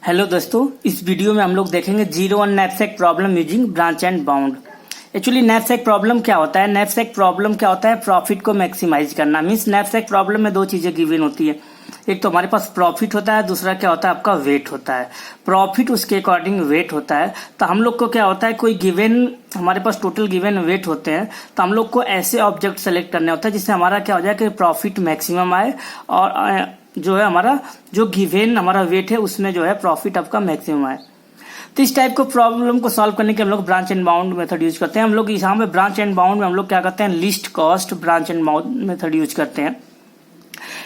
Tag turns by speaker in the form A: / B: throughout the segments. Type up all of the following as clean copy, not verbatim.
A: Hello दोस्तों, इस video में हम लोग देखेंगे 01 knapsack problem using branch and bound. Actually knapsack problem क्या होता है? नैपसैक प्रॉब्लम क्या होता है? प्रॉफिट को मैक्सिमाइज करना। मींस नैपसैक प्रॉब्लम में दो चीजें गिवन होती है, एक तो हमारे पास प्रॉफिट होता है, दूसरा क्या होता है आपका वेट होता है। प्रॉफिट उसके अकॉर्डिंग वेट होता है। तो हम लोग को क्या होता है, कोई गिवन हमारे पास टोटल गिवन वेट होते हैं, तो हम लोग को ऐसे ऑब्जेक्ट सेलेक्ट करने होता है जिससे हमारा क्या हो जाए कि प्रॉफिट मैक्सिमम आए और जो है हमारा जो गिवन हमारा वेट है उसमें जो है प्रॉफिट आपका मैक्सिमम आए। तो इस टाइप को प्रॉब्लम को सॉल्व करने के हम लोग branch and bound method use करते हैं। हम लोग यहाँ पे ब्रांच एंड बाउंड में हम लोग क्या करते हैं, list cost branch and bound method use करते हैं।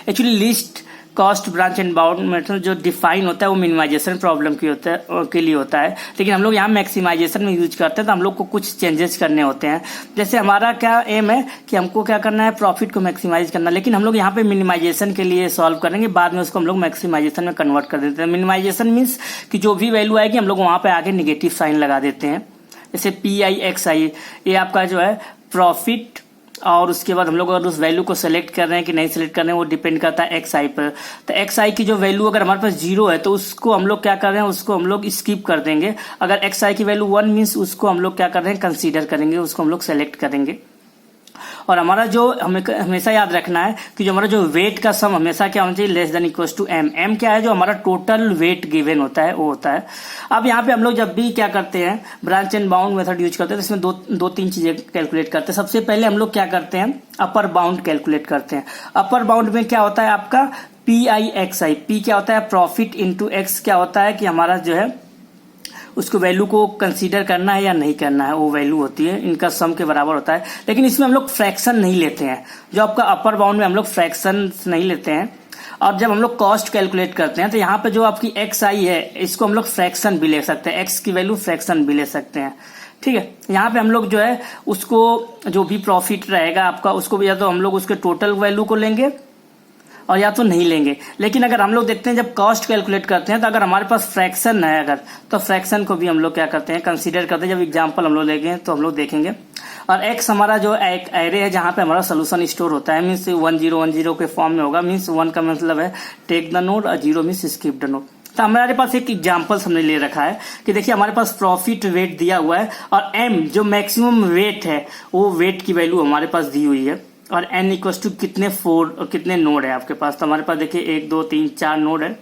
A: Actually list cost branch and bound method जो डिफाइन होता है वो मिनिमाइजेशन प्रॉब्लम के लिए होता है, लेकिन हम लोग यहाँ मैक्सिमाइजेशन में यूज करते हैं। तो हम लोग को कुछ चेंजेस करने होते हैं। जैसे हमारा क्या एम है कि हमको क्या करना है, प्रॉफिट को मैक्सिमाइज करना, लेकिन हम लोग यहाँ पे मिनिमाइजेशन के लिए सॉल्व करेंगे, बाद में उसको हम लोग मैक्सिमाइजेशन में कन्वर्ट कर देते हैं। मिनिमाइजेशन मीन्स कि जो भी वैल्यू आएगी हम लोग वहाँ पे आगे निगेटिव साइन लगा देते हैं। जैसे PIXI ये आपका जो है प्रॉफिट, और उसके बाद हम लोग अगर उस वैल्यू को सेलेक्ट कर रहे हैं कि नहीं सेलेक्ट कर रहे हैं वो डिपेंड करता है XI पर। तो XI की जो वैल्यू अगर हमारे पास 0 है तो उसको हम लोग क्या कर रहे हैं, उसको हम लोग स्किप कर देंगे। अगर XI की वैल्यू 1 मीन्स उसको हम लोग क्या कर रहे हैं, कंसीडर करेंगे, उसको हम लोग सेलेक्ट करेंगे। और हमारा जो हमें हमेशा याद रखना है कि जो हमारा जो वेट का सम हमेशा क्या होना चाहिए, less than equal to M। M क्या है, जो हमारा टोटल वेट गिवन होता है वो होता है। अब यहाँ पे हम लोग जब भी क्या करते हैं, branch and bound method use करते हैं, तो इसमें दो तीन चीजें कैलकुलेट करते हैं। सबसे पहले हम लोग क्या करते हैं, अपर बाउंड कैलकुलेट करते हैं। अपर बाउंड में क्या होता है आपका PIXI। P क्या होता है, प्रॉफिट इंटू X क्या होता है कि हमारा जो है उसको वैल्यू को कंसीडर करना है या नहीं करना है, वो वैल्यू होती है, इनका सम के बराबर होता है। लेकिन इसमें हम लोग फ्रैक्शन नहीं लेते हैं। जो आपका अपर बाउंड में हम लोग फ्रैक्शन नहीं लेते हैं। और जब हम लोग कॉस्ट कैलकुलेट करते हैं तो यहाँ पे जो आपकी XI है इसको हम लोग फ्रैक्शन भी ले सकते हैं, X की वैल्यू फ्रैक्शन भी ले सकते हैं। ठीक है, यहाँ पे हम लोग जो है उसको जो भी प्रॉफिट रहेगा आपका उसको भी या तो हम लोग उसके टोटल वैल्यू को लेंगे और या तो नहीं लेंगे। लेकिन अगर हम लोग देखते हैं जब कॉस्ट कैलकुलेट करते हैं तो अगर हमारे पास फ्रैक्शन है अगर, तो फ्रैक्शन को भी हम लोग क्या करते हैं, कंसीडर करते हैं। जब एग्जांपल हम लोग लेंगे तो हम लोग देखेंगे। और X हमारा जो एक एरे है जहां पे हमारा सोल्यूशन स्टोर होता है, मीन्स 1010 के फॉर्म में होगा। मीन्स 1 का मतलब है टेक द नोड और 0 मीन्स स्किप द नोड। तो हमारे पास एक एग्जाम्पल हमने ले रखा है कि देखिए हमारे पास प्रॉफिट वेट दिया हुआ है और M जो मैक्सिमम वेट है वो वेट की वैल्यू हमारे पास दी हुई है। और N इक्वल्स टू कितने नोड है आपके पास, तो हमारे पास देखिए 1 2 3 4 नोड है।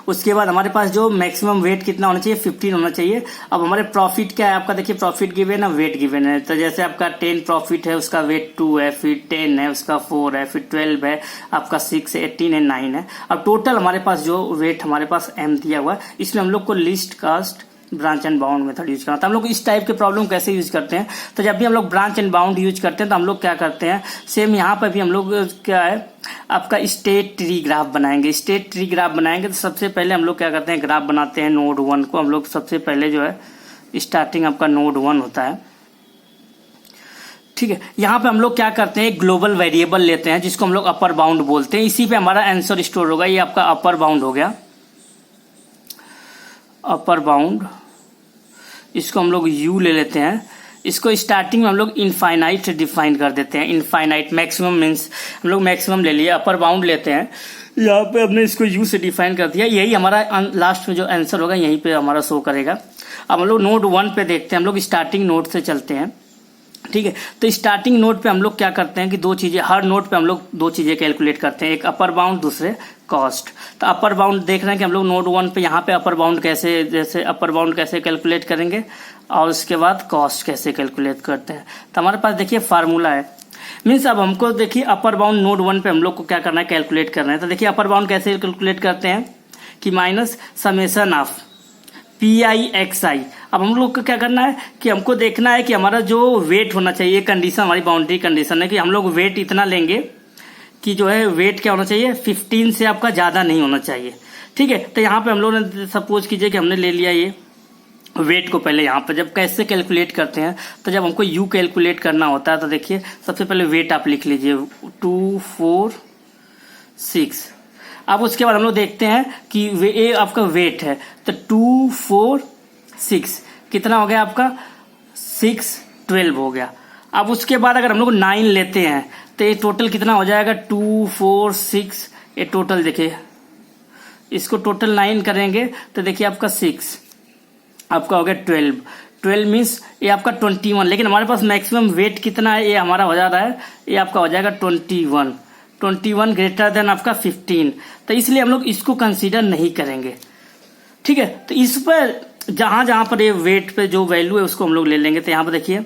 A: उसके बाद हमारे पास जो मैक्सिमम वेट कितना होना चाहिए, 15 होना चाहिए। अब हमारे प्रॉफिट क्या है आपका, देखिए प्रॉफिट गिवन है, वेट गिवन है। तो जैसे आपका 10 प्रॉफिट है, उसका वेट 2 है, फिर 10 है, उसका 4 है, फिर 12 है, आपका 6 है, 18 है, 9 है। अब टोटल हमारे पास जो वेट हमारे पास M दिया हुआ है, इसमें हम लोग को least cost branch and bound method use करना। तो हम लोग इस टाइप के प्रॉब्लम कैसे यूज करते हैं, तो जब भी हम लोग ब्रांच एंड बाउंड यूज करते हैं तो हम लोग क्या करते हैं, सेम यहाँ पर भी हम लोग क्या है आपका स्टेट ट्री ग्राफ बनाएंगे। स्टेट ट्री ग्राफ बनाएंगे तो सबसे पहले हम लोग क्या करते हैं, ग्राफ बनाते हैं नोड 1 को। हम लोग सबसे पहले जो है स्टार्टिंग आपका नोड 1 होता है। ठीक है, यहाँ पे हम लोग क्या करते हैं, एक ग्लोबल वेरिएबल लेते हैं जिसको हम लोग अपर बाउंड बोलते हैं। इसी पे हमारा आंसर स्टोर होगा। ये आपका अपर बाउंड हो गया, अपर बाउंड। इसको हम लोग U ले लेते हैं। इसको स्टार्टिंग में हम लोग इनफाइनाइट डिफाइन कर देते हैं। इनफाइनाइट मैक्सिमम मीन्स हम लोग मैक्सिमम ले लिया, अपर बाउंड लेते हैं। यहाँ पे हमने इसको U से डिफाइन कर दिया। यही हमारा लास्ट में जो आंसर होगा यहीं पे हमारा शो करेगा। अब हम लोग नोड 1 पे देखते हैं। हम लोग स्टार्टिंग नोड से चलते हैं। ठीक है, तो स्टार्टिंग नोड पे हम लोग क्या करते हैं कि दो चीजें, हर नोड पे हम लोग दो चीजें कैलकुलेट करते हैं, एक अपर बाउंड दूसरे कॉस्ट। तो अपर बाउंड देख रहे हैं कि हम लोग नोड 1 पे यहाँ पे अपर बाउंड कैसे, जैसे अपर बाउंड कैसे कैलकुलेट करेंगे और उसके बाद कॉस्ट कैसे कैलकुलेट करते हैं। तो हमारे पास देखिए फार्मूला है। मीन्स अब हमको देखिए अपर बाउंड नोड 1 पे हम लोग को क्या करना है, कैलकुलेट करना है। तो देखिए अपर बाउंड कैसे कैलकुलेट करते हैं कि माइनस समेशन ऑफ PIXI। अब हम लोग को क्या करना है कि हमको देखना है कि हमारा जो वेट होना चाहिए, कंडीशन हमारी बाउंड्री कंडीशन है कि हम लोग वेट इतना लेंगे कि जो है वेट क्या होना चाहिए, 15 से आपका ज्यादा नहीं होना चाहिए। ठीक है, तो यहाँ पे हम लोग ने सपोज कीजिए कि हमने ले लिया ये वेट को। पहले यहाँ पे जब कैसे कैलकुलेट करते हैं, तो जब हमको U कैलकुलेट करना होता है तो देखिए सबसे पहले वेट आप लिख लीजिए 2 4 6। अब उसके बाद हम लोग देखते हैं कि ये आपका वेट है, तो 2 4 6 कितना हो गया आपका, 6 12 हो गया। अब उसके बाद अगर हम लोग 9 लेते हैं तो ये टोटल कितना हो जाएगा, 2 4 6, ये टोटल देखिए इसको टोटल 9 करेंगे तो देखिए आपका 6, आपका हो गया 12 मीन्स ये आपका 21, लेकिन हमारे पास मैक्सिमम वेट कितना है, ये हमारा हो जा रहा है, ये आपका हो जाएगा 21 ग्रेटर देन आपका 15, तो इसलिए हम लोग इसको कंसीडर नहीं करेंगे। ठीक है, तो इस पर जहां पर ये वेट पे जो वैल्यू है उसको हम लोग ले लेंगे। तो यहाँ पर देखिए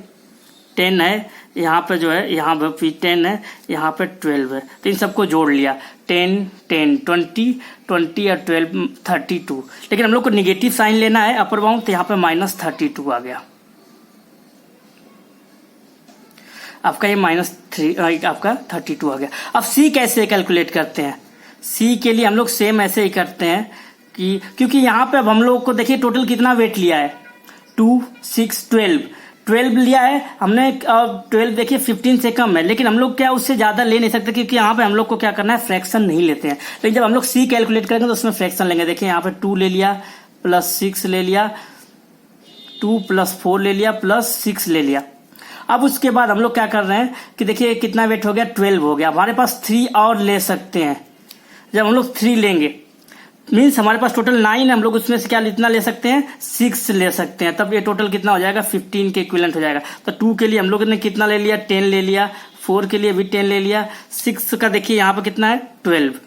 A: 10 है, यहाँ पे जो है यहाँ पे भी 10 है, यहाँ पे 12 है, तो इन सबको जोड़ लिया 10 10 20 20 और 12 32, लेकिन हम लोग को निगेटिव साइन लेना है अपर बाउंड, तो यहाँ पे -32 आ गया आपका, ये -3 आपका 32 आ गया। अब सी कैसे कैलकुलेट करते हैं, सी के लिए हम लोग सेम ऐसे ही करते हैं कि क्योंकि यहाँ पे अब हम लोग को देखिए टोटल कितना वेट लिया है, 2 6 12 लिया है हमने, और 12 देखिए 15 से कम है, लेकिन हम लोग क्या उससे ज्यादा ले नहीं सकते क्योंकि यहाँ पे हम लोग को क्या करना है, फ्रैक्शन नहीं लेते हैं। लेकिन जब हम लोग सी कैलकुलेट करेंगे तो उसमें फ्रैक्शन लेंगे। देखिए यहाँ पे 2 ले लिया प्लस 6 ले लिया, 2 + 4 ले लिया प्लस 6 ले लिया। अब उसके बाद हम लोग क्या कर रहे हैं कि देखिए कितना वेट हो गया, 12 हो गया, हमारे पास 3 और ले सकते हैं। जब हम लोग 3 लेंगे मीन्स हमारे पास टोटल 9 है, हम लोग उसमें से क्या इतना ले सकते हैं, 6 ले सकते हैं, तब ये टोटल कितना हो जाएगा, 15 के इक्विवेलेंट हो जाएगा। तो 2 के लिए हम लोग ने कितना ले लिया, 10 ले लिया, 4 के लिए भी 10 ले लिया, 6 का देखिए यहाँ पे कितना है 12,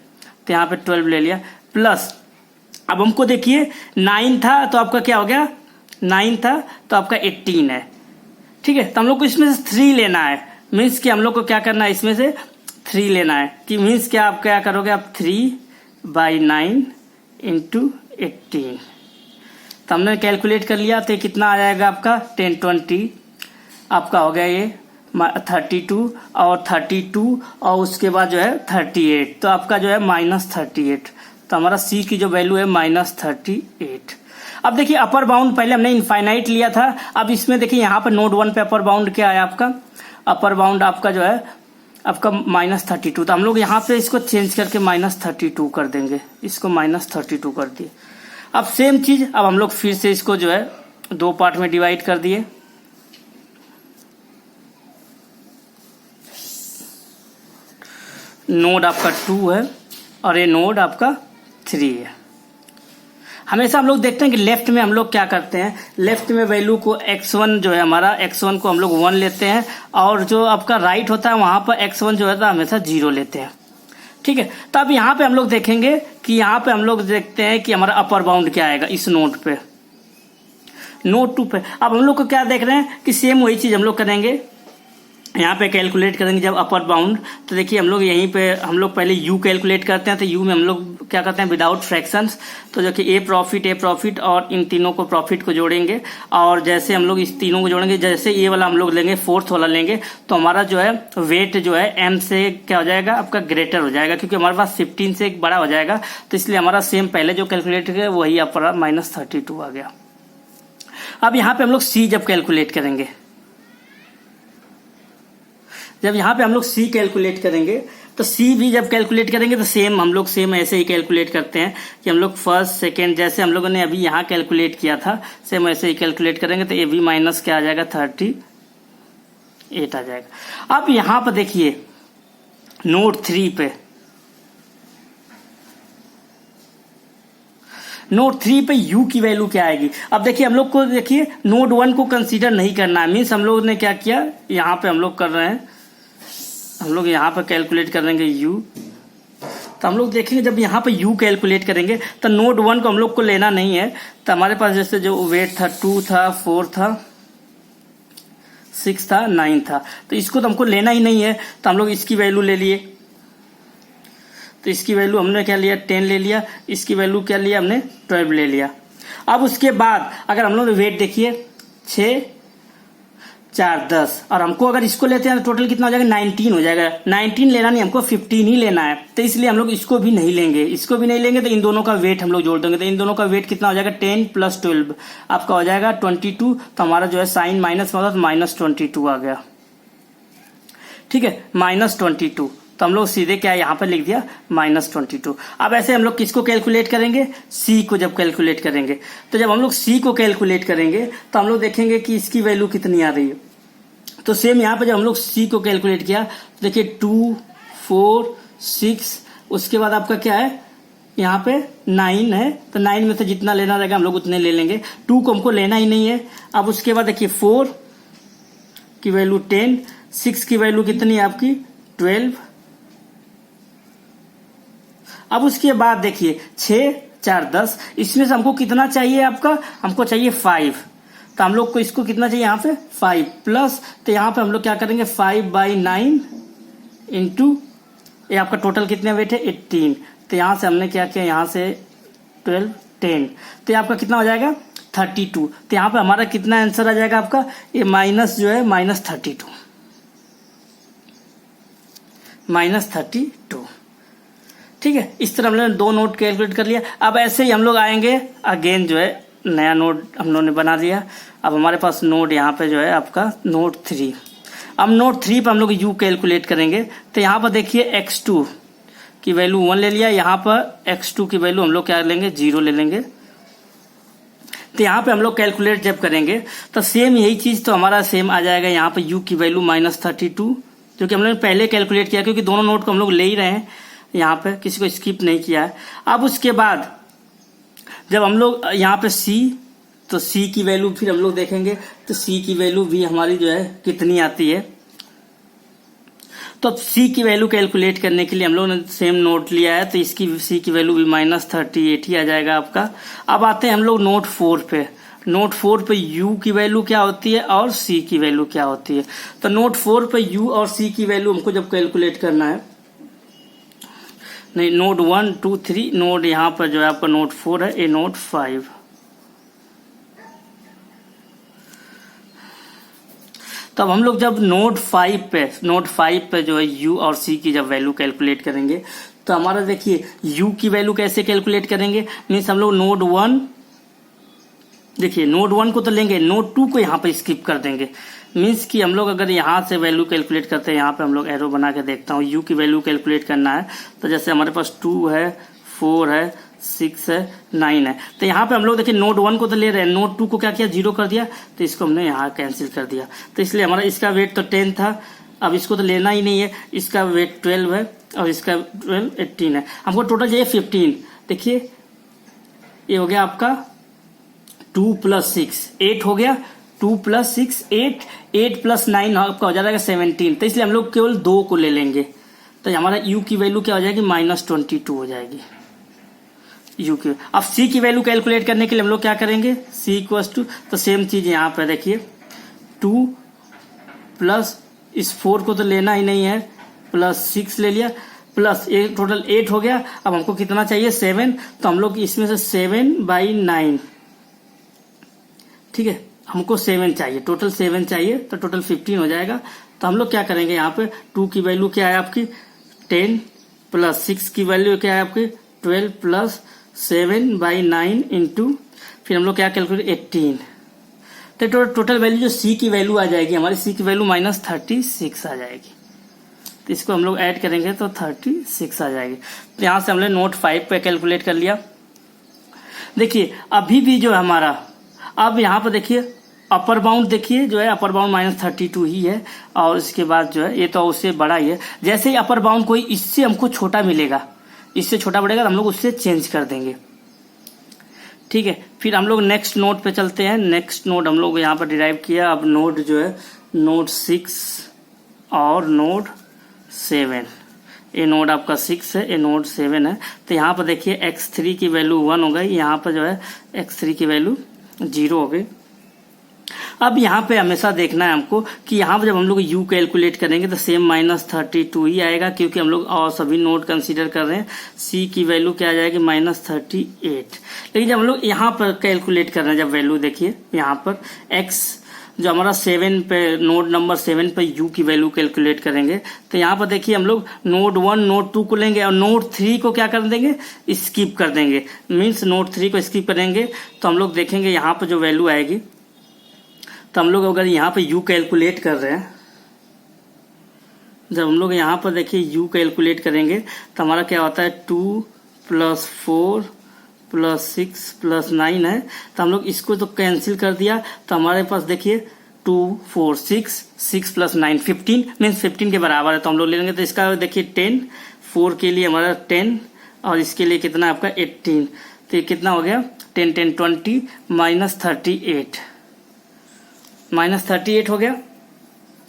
A: तो यहाँ पे 12 ले लिया प्लस, अब हमको देखिए 9 था तो आपका क्या हो गया, 9 था तो आपका 18 है। ठीक है, तो हम लोग को इसमें से 3 लेना है, मीन्स कि हम लोग को क्या करना है, इसमें से 3 लेना है, कि मीन्स क्या आप क्या करोगे, आप 3/9 × 18, तो हमने कैलकुलेट कर लिया, तो कितना आ जाएगा आपका 10 20, आपका हो गया ये 32 और 32 और उसके बाद जो है 38, तो आपका जो है -38, तो हमारा सी की जो वैल्यू है -38। अब देखिए अपर बाउंड पहले हमने इनफाइनाइट लिया था, अब इसमें देखिए यहाँ पर नोड 1 पे अपर बाउंड क्या है आपका, अपर बाउंड आपका जो है आपका -32, तो हम लोग यहाँ पे इसको चेंज करके -32 कर देंगे, इसको -32 कर दिए। अब सेम चीज अब हम लोग फिर से इसको जो है 2 पार्ट में डिवाइड कर दिए। नोड आपका 2 है और ये नोड आपका 3 है। हमेशा हम लोग देखते हैं कि लेफ्ट में हम लोग क्या करते हैं, लेफ्ट में वैल्यू को x1 जो है हमारा x1 को हम लोग 1 लेते हैं, और जो आपका राइट होता है वहां पर x1 जो है हमेशा 0 लेते हैं। ठीक है, तो अब यहाँ पे हम लोग देखेंगे कि यहाँ पे हम लोग देखते हैं कि हमारा अपर बाउंड क्या आएगा इस नोड पे, नोड 2 पे। अब हम लोग को क्या देख रहे हैं कि सेम वही चीज हम लोग करेंगे, यहाँ पे कैलकुलेट करेंगे जब अपर बाउंड, तो देखिए हम लोग यहीं पे हम लोग पहले u कैलकुलेट करते हैं, तो u में हम लोग क्या करते हैं विदाउट फ्रैक्शंस, तो जो कि ए प्रॉफिट और इन तीनों को प्रॉफिट को जोड़ेंगे, और जैसे हम लोग इस तीनों को जोड़ेंगे, जैसे ये वाला हम लोग लेंगे 4th वाला लेंगे, तो हमारा जो है वेट जो है m से क्या हो जाएगा आपका ग्रेटर हो जाएगा, क्योंकि हमारे पास 15 से एक बड़ा हो जाएगा, तो इसलिए हमारा सेम पहले जो कैलकुलेट किया वही अपर -32 आ गया। अब यहाँ पे हम लोग c जब कैलकुलेट करेंगे, जब यहाँ पे हम लोग सी कैलकुलेट करेंगे, तो सी भी जब कैलकुलेट करेंगे तो सेम हम लोग सेम ऐसे ही कैलकुलेट करते हैं कि हम लोग फर्स्ट सेकेंड जैसे हम लोगों ने अभी यहाँ कैलकुलेट किया था सेम ऐसे ही कैलकुलेट करेंगे, तो ए भी माइनस क्या आ जाएगा 38 आ जाएगा। अब यहाँ पर देखिए नोड 3 पे, नोड 3 पे u की वैल्यू क्या आएगी। अब देखिए हम लोग को देखिए नोड 1 को कंसीडर नहीं करना है, मीन्स हम लोग ने क्या किया, यहाँ पे हम लोग कर रहे हैं, हम लोग यहाँ पर कैलकुलेट करेंगे u, तो हम लोग देखेंगे जब यहाँ पे u कैलकुलेट करेंगे तो नोड 1 को हम लोग को लेना नहीं है, तो हमारे पास जैसे जो वेट था 2 था 4 था 6 था 9 था, तो इसको तो हमको लेना ही नहीं है, तो हम लोग इसकी वैल्यू ले लिए, तो इसकी वैल्यू हमने क्या लिया 10 ले लिया, इसकी वैल्यू क्या लिया हमने 12 ले लिया। अब उसके बाद अगर हम लोग वेट देखिए 6 4 10, और हमको अगर इसको लेते हैं तो टोटल कितना हो जाएगा 19 हो जाएगा। 19 लेना नहीं, हमको 15 ही लेना है, तो इसलिए हम लोग इसको भी नहीं लेंगे, इसको भी नहीं लेंगे, तो इन दोनों का वेट हम लोग जोड़ देंगे, तो इन दोनों का वेट कितना हो जाएगा 10 + 12 आपका हो जाएगा 22, तो हमारा जो है साइन माइनस में होगा तो -22 आ गया। ठीक है, -22, तो हम लोग सीधे क्या यहाँ पे लिख दिया -22। अब ऐसे हम लोग किसको कैलकुलेट करेंगे, सी को जब कैलकुलेट करेंगे, तो जब हम लोग सी को कैलकुलेट करेंगे तो हम लोग देखेंगे कि इसकी वैल्यू कितनी आ रही है, तो सेम यहाँ पे जब हम लोग सी को कैलकुलेट किया तो देखिए 2 4 6, उसके बाद आपका क्या है यहाँ पे 9 है, तो 9 में से जितना लेना रहेगा हम लोग उतने ले लेंगे। 2 को हमको लेना ही नहीं है। अब उसके बाद देखिए 4 की वैल्यू 10, 6 की वैल्यू कितनी है आपकी 12। अब उसके बाद देखिए 6 4 10, इसमें से हमको कितना चाहिए आपका, हमको चाहिए 5, तो हम लोग को इसको कितना चाहिए यहाँ पे 5 प्लस, तो यहाँ पे हम लोग क्या करेंगे 5/9 इंटू ये आपका टोटल कितने वेट है 18, तो यहाँ से हमने क्या किया, यहाँ से 12 10, तो ये आपका कितना हो जाएगा 32। तो यहाँ पे हमारा कितना आंसर आ जाएगा आपका, ये माइनस जो है -32। ठीक है, इस तरह हमने 2 नोट कैलकुलेट कर लिया। अब ऐसे ही हम लोग आएंगे अगेन जो है नया नोड हम लोगों ने बना दिया। अब हमारे पास नोड यहाँ पे जो है आपका नोड 3। अब नोड 3 पे हम लोग यू कैलकुलेट करेंगे। तो यहाँ पर देखिए x2 की वैल्यू 1 ले लिया, यहाँ पर x2 की वैल्यू हम लोग क्या लेंगे 0 ले लेंगे। तो यहाँ पे हम लोग कैलकुलेट जब करेंगे तो सेम यही चीज तो हमारा सेम आ जाएगा। यहाँ पे u की वैल्यू -32 जो कि हम लोग पहले कैलकुलेट किया, क्योंकि दोनों नोट को हम लोग ले ही रहे हैं, यहाँ पे किसी को स्किप नहीं किया है। अब उसके बाद जब हम लोग यहाँ पे c, तो c की वैल्यू फिर हम लोग देखेंगे, तो c की वैल्यू भी हमारी जो है कितनी आती है। तो अब c की वैल्यू कैलकुलेट करने के लिए हम लोग ने सेम नोट लिया है, तो इसकी c की वैल्यू भी -38 ही आ जाएगा आपका। अब आते हैं हम लोग नोट 4 पे। नोट 4 पे u की वैल्यू क्या होती है और c की वैल्यू क्या होती है। तो नोट 4 पे u और c की वैल्यू हमको जब कैलकुलेट करना है, नहीं नोड 1 2 3, नोड यहाँ पर जो है आपका नोड 4 है, ये नोड 5। तो अब हम लोग जब नोड 5 पे जो है u और c की जब वैल्यू कैलकुलेट करेंगे, तो हमारा देखिए u की वैल्यू कैसे कैलकुलेट करेंगे, मीन्स हम लोग नोड 1, देखिए नोड 1 को तो लेंगे, नोड 2 को यहाँ पे स्किप कर देंगे। मीन्स कि हम लोग अगर यहाँ से वैल्यू कैलकुलेट करते हैं, यहाँ पे हम लोग एरो बना के देखता हूँ, u की वैल्यू कैलकुलेट करना है। तो जैसे हमारे पास 2 है 4 है 6 है 9 है, तो यहाँ पे हम लोग देखिए नोड 1 को तो ले रहे हैं, नोड 2 को क्या किया 0 कर दिया, तो इसको हमने यहाँ कैंसिल कर दिया। तो इसलिए हमारा इसका वेट तो 10 था, अब इसको तो लेना ही नहीं है, इसका वेट 12 है और इसका 18 है, हमको टोटल चाहिए 15। देखिए ये हो गया आपका 2 + 6 8 हो गया, 2 + 6 8, 8 + 9 आपका हो जाएगा 17। तो इसलिए हम लोग केवल 2 को ले लेंगे, तो हमारा u की वैल्यू क्या हो जाएगी -22 हो जाएगी u की। अब c की वैल्यू कैलकुलेट करने के लिए हम लोग क्या करेंगे, c = तो सेम चीज यहाँ पे देखिए 2 प्लस इस 4 को तो लेना ही नहीं है, +6 ले लिया, प्लस ये टोटल 8 हो गया। अब हमको कितना चाहिए 7, तो हम लोग इसमें से 7/9, ठीक है, हमको 7 चाहिए, टोटल 7 चाहिए, तो टोटल 15 हो जाएगा। तो हम लोग क्या करेंगे, यहाँ पे 2 की वैल्यू क्या है आपकी 10 प्लस 6 की वैल्यू क्या है आपकी 12 प्लस 7/9 इंटू फिर हम लोग क्या कैलकुलेट 18, तो टोटल वैल्यू जो c की वैल्यू आ जाएगी हमारी, c की वैल्यू -36 आ जाएगी। तो इसको हम लोग ऐड करेंगे तो 36 आ जाएगी। तो यहाँ से हमने नोट 5 पे कैलकुलेट कर लिया। देखिए अभी भी जो है हमारा, अब यहाँ पर देखिए अपर बाउंड देखिए जो है अपर बाउंड -32 ही है, और इसके बाद जो है ये तो उससे बड़ा ही है। जैसे ही अपर बाउंड कोई इससे हमको छोटा मिलेगा, इससे छोटा बढ़ेगा तो हम लोग उससे चेंज कर देंगे, ठीक है। फिर हम लोग नेक्स्ट नोड पे चलते हैं। नेक्स्ट नोड हम लोग यहाँ पर डिराइव किया। अब नोड जो है नोड 6 और नोड 7, ये नोड आपका 6 है, ये नोड 7 है। तो यहाँ पर देखिए x3 की वैल्यू 1 हो गई, यहाँ पर जो है x3 की वैल्यू 0 हो गई। अब यहाँ पे हमेशा देखना है हमको कि यहाँ पर जब हम लोग u कैलकुलेट करेंगे तो सेम -32 ही आएगा, क्योंकि हम लोग और सभी नोड कंसीडर कर रहे हैं। c की वैल्यू क्या आ जाएगी -38। लेकिन जब हम लोग यहाँ पर कैलकुलेट कर रहे हैं, जब वैल्यू देखिए यहाँ पर x जो हमारा 7 पे नोड नंबर 7 पे u की वैल्यू कैलकुलेट करेंगे, तो यहाँ पर देखिए हम लोग नोड 1 नोड 2 को लेंगे और नोड 3 को क्या कर देंगे स्किप कर देंगे। मीन्स नोड 3 को स्किप करेंगे तो हम लोग देखेंगे यहाँ पर जो वैल्यू आएगी, तो हम लोग अगर यहाँ पे u कैलकुलेट कर रहे हैं, जब हम लोग यहाँ पर देखिए u कैलकुलेट करेंगे तो हमारा क्या होता है 2 + 4 + 6 + 9 है। तो हम लोग इसको तो कैंसिल कर दिया, तो हमारे पास देखिए 2 4 6 + 9 15 मीन्स 15 के बराबर है। तो हम लोग ले लेंगे, तो इसका देखिए 10, 4 के लिए हमारा 10 और इसके लिए कितना आपका 18, तो ये कितना हो गया 10 10 20 -38 हो गया।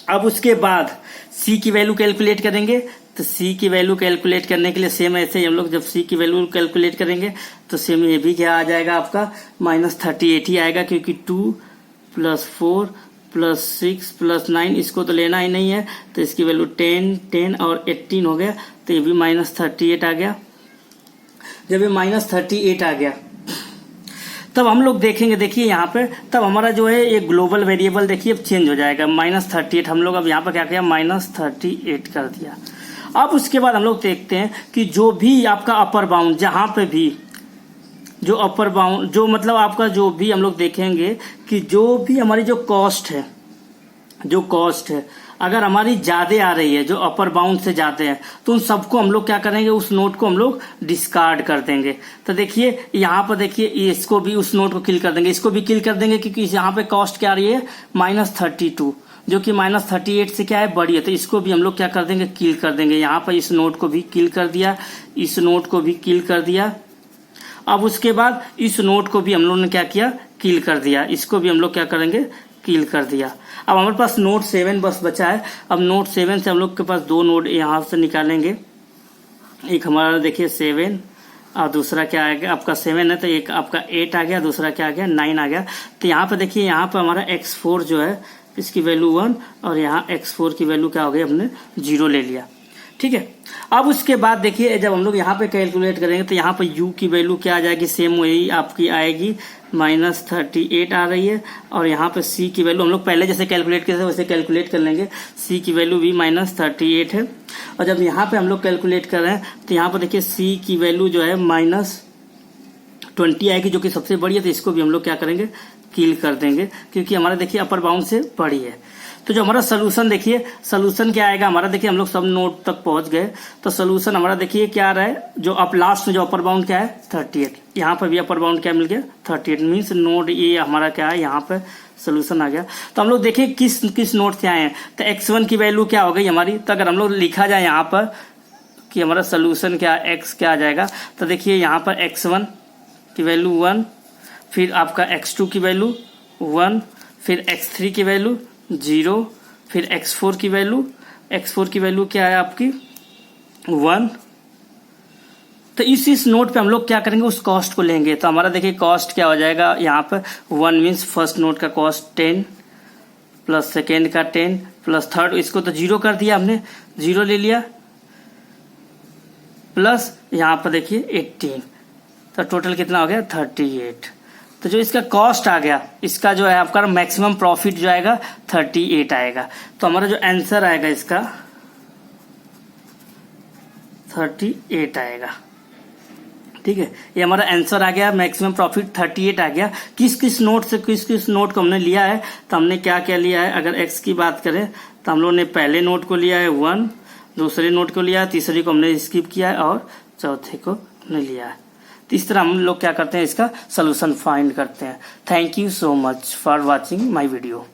A: अब उसके बाद c की वैल्यू कैलकुलेट करेंगे, तो c की वैल्यू कैलकुलेट करने के लिए सेम ऐसे ही हम लोग जब c की वैल्यू कैलकुलेट करेंगे तो सेम ये भी क्या आ जाएगा आपका -38 ही आएगा, क्योंकि 2 + 4 + 6 + 9 इसको तो लेना ही नहीं है, तो इसकी वैल्यू 10 10 और 18 हो गया, तो ये भी -38 आ गया। जब ये -38 आ गया तब हम लोग देखेंगे, देखिए यहाँ पे तब हमारा जो है ये ग्लोबल वेरिएबल देखिए अब चेंज हो जाएगा। -38 हम लोग अब यहाँ पर क्या किया -38 कर दिया। अब उसके बाद हम लोग देखते हैं कि जो भी आपका अपर बाउंड, जहां पे भी जो अपर बाउंड जो मतलब आपका जो भी हम लोग देखेंगे कि जो भी हमारी जो कॉस्ट है अगर हमारी ज्यादा आ रही है, जो अपर बाउंड से ज्यादा है, तो उन सबको हम लोग क्या करेंगे, उस नोट को हम लोग डिस्कार्ड कर देंगे। तो देखिए यहाँ पर देखिए इसको भी उस नोट को किल कर देंगे, इसको भी किल कर देंगे, क्योंकि यहाँ पे कॉस्ट क्या आ रही है -32 जो कि -38 से क्या है बड़ी है, तो इसको भी हम लोग क्या कर देंगे किल कर देंगे। यहाँ पर इस नोट को भी किल कर दिया, इस नोट को भी किल कर दिया। अब उसके बाद इस नोट को भी हम लोग ने क्या किया किल कर दिया, इसको भी हम लोग क्या करेंगे किल कर दिया। अब हमारे पास नोट 7 बस बचा है। अब नोट 7 से हम लोग के पास 2 नोट यहाँ से निकालेंगे, एक हमारा देखिए 7 और दूसरा क्या आ गया आपका 7 है, तो एक आपका 8 आ गया, दूसरा क्या आ गया 9 आ गया। तो यहाँ पे देखिए यहाँ पे हमारा x4 जो है इसकी वैल्यू 1 और यहाँ x4 की वैल्यू क्या हो गई, हमने 0 ले लिया। ठीक है। अब उसके बाद देखिए जब हम लोग यहाँ पे कैलकुलेट करेंगे तो यहाँ पे u की वैल्यू क्या आ जाएगी, सेम वही आपकी आएगी -38 आ रही है। और यहाँ पे c की वैल्यू हम लोग पहले जैसे कैलकुलेट किए थे वैसे कैलकुलेट कर लेंगे, c की वैल्यू भी -38 है। और जब यहाँ पे हम लोग कैलकुलेट कर रहे हैं तो यहाँ पर देखिए c की वैल्यू जो है -20 आएगी, जो कि सबसे बड़ी है, तो इसको भी हम लोग क्या करेंगे किल कर देंगे, क्योंकि हमारा देखिए अपर बाउंड से बड़ी है। तो जो हमारा सोल्यूशन देखिए, सोल्यूशन क्या आएगा हमारा, देखिए हम लोग सब नोट तक पहुंच गए, तो सोल्यूशन हमारा देखिए क्या आ रहा है, जो अब लास्ट में जो अपर बाउंड क्या है 38, यहाँ पर भी अपर बाउंड क्या मिल गया 38, मीन्स नोट ये हमारा क्या है, यहाँ पे सोल्यूशन आ गया। तो हम लोग देखिए किस नोट से आए हैं, तो x1 की वैल्यू क्या हो गई हमारी, तो अगर हम लोग लिखा जाए यहाँ पर कि हमारा सोल्यूशन क्या x क्या आ जाएगा, तो देखिए यहाँ पर x1 की वैल्यू 1, फिर आपका x2 की वैल्यू 1, फिर x3 की वैल्यू 0, फिर x4 की वैल्यू क्या है आपकी 1। तो इस नोट पे हम लोग क्या करेंगे, उस कॉस्ट को लेंगे। तो हमारा देखिए कॉस्ट क्या हो जाएगा, यहाँ पर 1 मीन्स फर्स्ट नोट का कॉस्ट 10 प्लस सेकेंड का 10 प्लस थर्ड, इसको तो 0 कर दिया हमने, 0 ले लिया, प्लस यहाँ पर देखिए 18, तो टोटल कितना हो गया 38। तो जो इसका कॉस्ट आ गया, इसका जो है आपका मैक्सिमम प्रॉफिट जो आएगा 38 आएगा। तो हमारा जो आंसर आएगा इसका 38 आएगा। ठीक है, ये हमारा आंसर आ गया, मैक्सिमम प्रॉफिट 38 आ गया। किस नोट से किस नोट को हमने लिया है, तो हमने क्या क्या लिया है, अगर एक्स की बात करें तो हम लोग ने पहले नोट को लिया है 1, दूसरे नोट को लिया है, तीसरे को हमने स्किप किया है और चौथे को हमने लिया है। तो इस तरह हम लोग क्या करते हैं, इसका सोल्यूशन फाइंड करते हैं। Thank you so much for watching my video.